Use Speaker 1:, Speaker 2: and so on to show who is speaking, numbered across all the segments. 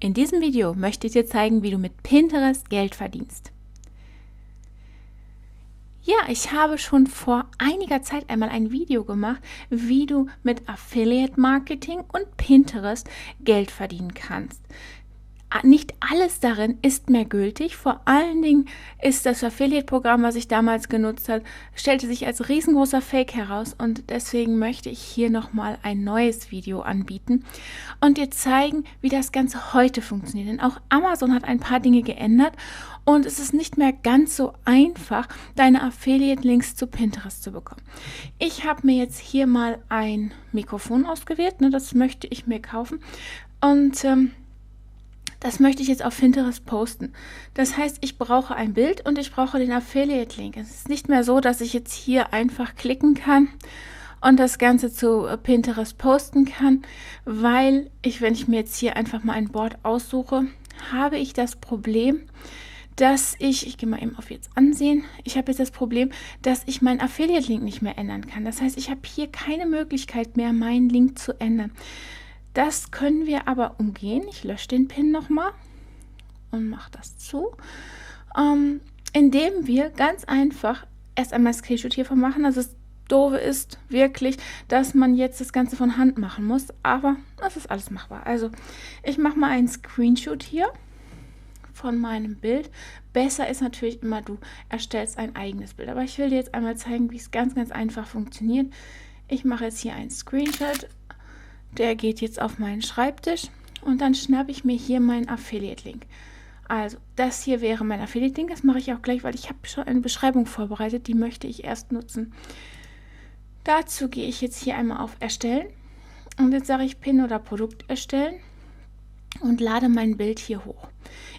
Speaker 1: In diesem Video möchte ich dir zeigen, wie du mit Pinterest Geld verdienst. Ja, ich habe schon vor einiger Zeit einmal ein Video gemacht, wie du mit Affiliate Marketing und Pinterest Geld verdienen kannst. Nicht alles darin ist mehr gültig. Vor allen Dingen ist das Affiliate-Programm, was ich damals genutzt habe, stellte sich als riesengroßer Fake heraus und deswegen möchte ich hier nochmal ein neues Video anbieten und dir zeigen, wie das Ganze heute funktioniert. Denn auch Amazon hat ein paar Dinge geändert und es ist nicht mehr ganz so einfach, deine Affiliate-Links zu Pinterest zu bekommen. Ich habe mir jetzt hier mal ein Mikrofon ausgewählt, das möchte ich mir kaufen und das möchte ich jetzt auf Pinterest posten. Das heißt, ich brauche ein Bild und ich brauche den Affiliate-Link. Es ist nicht mehr so, dass ich jetzt hier einfach klicken kann und das Ganze zu Pinterest posten kann, weil wenn ich mir jetzt hier einfach mal ein Board aussuche, habe ich das Problem, dass ich gehe mal eben auf jetzt ansehen, ich habe jetzt das Problem, dass ich meinen Affiliate-Link nicht mehr ändern kann. Das heißt, ich habe hier keine Möglichkeit mehr, meinen Link zu ändern. Das können wir aber umgehen. Ich lösche den Pin nochmal und mache das zu, indem wir ganz einfach erst einmal Screenshot hiervon machen. Also das Doofe ist wirklich, dass man jetzt das Ganze von Hand machen muss, aber das ist alles machbar. Also ich mache mal einen Screenshot hier von meinem Bild. Besser ist natürlich immer, du erstellst ein eigenes Bild, aber ich will dir jetzt einmal zeigen, wie es ganz, ganz einfach funktioniert. Ich mache jetzt hier einen Screenshot. Der geht jetzt auf meinen Schreibtisch und dann schnappe ich mir hier meinen Affiliate-Link. Also das hier wäre mein Affiliate-Link, das mache ich auch gleich, weil ich habe schon eine Beschreibung vorbereitet, die möchte ich erst nutzen. Dazu gehe ich jetzt hier einmal auf Erstellen und jetzt sage ich Pin oder Produkt erstellen und lade mein Bild hier hoch.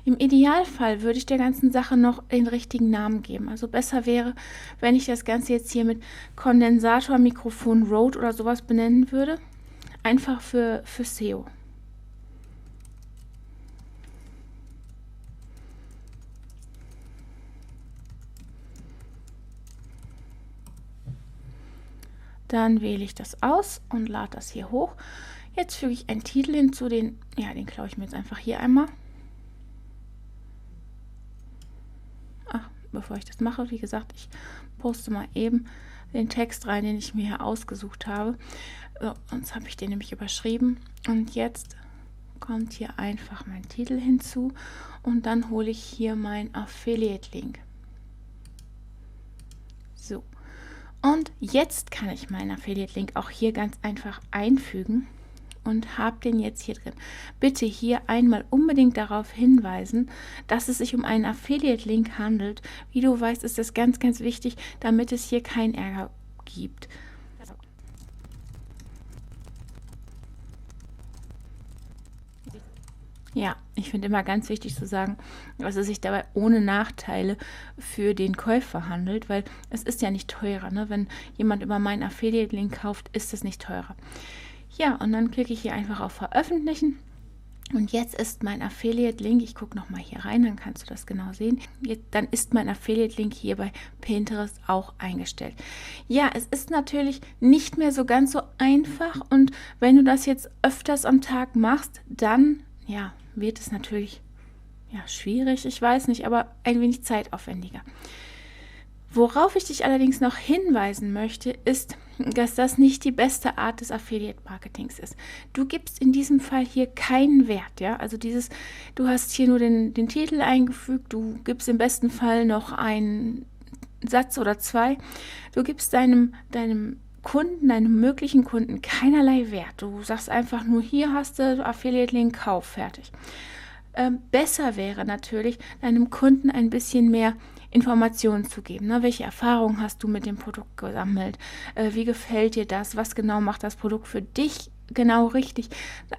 Speaker 1: Im Idealfall würde ich der ganzen Sache noch den richtigen Namen geben. Also besser wäre, wenn ich das Ganze jetzt hier mit Kondensator, Mikrofon, Rode oder sowas benennen würde. Einfach für SEO. Dann wähle ich das aus und lade das hier hoch. Jetzt füge ich einen Titel hinzu, den klaue ich mir jetzt einfach hier einmal. Bevor ich das mache, wie gesagt, ich poste mal eben den Text rein, den ich mir hier ausgesucht habe. So, sonst habe ich den nämlich überschrieben. Und jetzt kommt hier einfach mein Titel hinzu und dann hole ich hier meinen Affiliate-Link. So, und jetzt kann ich meinen Affiliate-Link auch hier ganz einfach einfügen und habe den jetzt hier drin. Bitte hier einmal unbedingt darauf hinweisen, dass es sich um einen Affiliate-Link handelt. Wie du weißt, ist das ganz, ganz wichtig, damit es hier keinen Ärger gibt. Ja, ich finde immer ganz wichtig zu sagen, dass es sich dabei ohne Nachteile für den Käufer handelt, weil es ist ja nicht teurer, ne? Wenn jemand über meinen Affiliate-Link kauft, ist es nicht teurer. Ja, und dann klicke ich hier einfach auf Veröffentlichen und jetzt ist mein Affiliate-Link, ich gucke nochmal hier rein, dann kannst du das genau sehen, dann ist mein Affiliate-Link hier bei Pinterest auch eingestellt. Ja, es ist natürlich nicht mehr so ganz so einfach und wenn du das jetzt öfters am Tag machst, dann wird es natürlich schwierig, ich weiß nicht, aber ein wenig zeitaufwendiger. Worauf ich dich allerdings noch hinweisen möchte, ist, dass das nicht die beste Art des Affiliate-Marketings ist. Du gibst in diesem Fall hier keinen Wert, ja. Also du hast hier nur den Titel eingefügt, du gibst im besten Fall noch einen Satz oder zwei. Du gibst deinem Kunden, deinem möglichen Kunden keinerlei Wert. Du sagst einfach nur, hier hast du Affiliate-Link, kauf, fertig. Besser wäre natürlich, deinem Kunden ein bisschen mehr Informationen zu geben. Ne? Welche Erfahrungen hast du mit dem Produkt gesammelt? Wie gefällt dir das? Was genau macht das Produkt für dich genau richtig?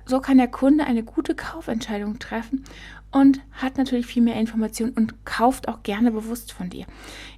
Speaker 1: So kann der Kunde eine gute Kaufentscheidung treffen und hat natürlich viel mehr Informationen und kauft auch gerne bewusst von dir.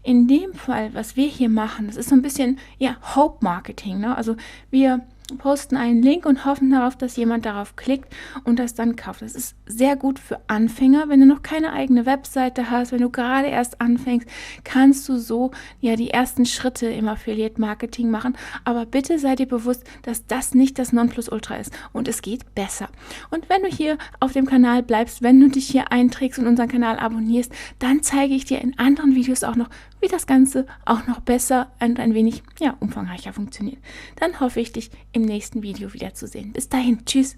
Speaker 1: In dem Fall, was wir hier machen, das ist so ein bisschen Hope-Marketing. Ne? Also wir posten einen Link und hoffen darauf, dass jemand darauf klickt und das dann kauft. Das ist sehr gut für Anfänger. Wenn du noch keine eigene Webseite hast, wenn du gerade erst anfängst, kannst du so ja die ersten Schritte im Affiliate-Marketing machen. Aber bitte sei dir bewusst, dass das nicht das Nonplusultra ist und es geht besser. Und wenn du hier auf dem Kanal bleibst, wenn du dich hier einträgst und unseren Kanal abonnierst, dann zeige ich dir in anderen Videos auch noch, wie das Ganze auch noch besser und ein wenig umfangreicher funktioniert. Dann hoffe ich, dich im nächsten Video wiederzusehen. Bis dahin, tschüss!